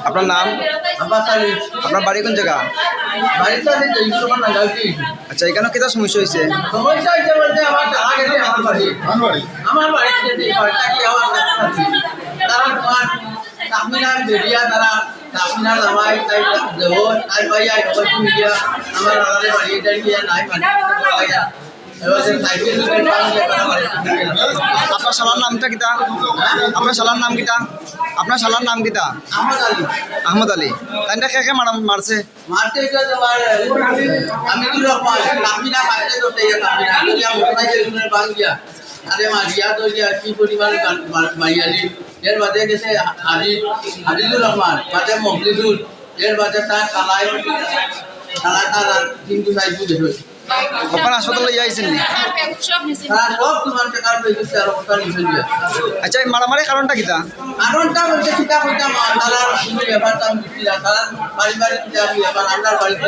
আপনার নাম? আপনার বাড়ি কোন জায়গা? আচ্ছা, এখানে কেটা সমস্যা হয়েছে? আপনার শালার নামটা কিতা? আপনার শালার নাম কিতা? আপনার শালার নাম কিতা? আহমদ আলী। তাইটা কে মারছে? এর বাদে গেছে আজিজুর রহমান, বাদে মখলিদুল, এর বাদে তার কালাই তার কিন্তু সাইজু দেখো আপনার হাসপাতালে যাইছেন নি? তারা সব তোমার টাকার পেয়েছে আর ওটা নিয়ে দিয়ে। আচ্ছা, এই মারামারি কারণটা কিতা? কারণটা বলতে কিতা বলতে তারা শুনে ব্যাপারটা আমি বুঝছি না, তারা পারিবারিক ব্যাপার, আপনার বাড়িতে